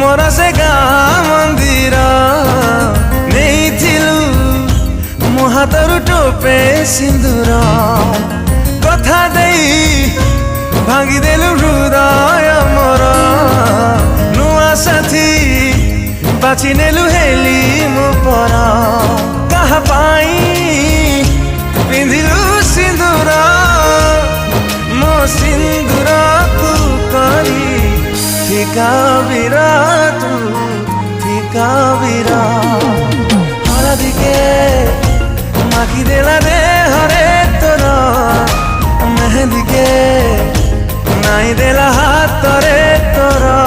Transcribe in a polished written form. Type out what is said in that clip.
मोरा से गाँ मंदिर नहीं थिलु मो हाथरु टोपे सिंदूर कथा देई भांगी देलु हृदय मोर नुआ साथी बाची नेलु हेली मो पर कहा पाई पिंधिलु सिंदूर मो सिंदूर को करी फिका बिरा तू फिका बिरा हलदी के माखी देला दे हरे तोरा मेहंदी के नाई देला हाथ रे तोरा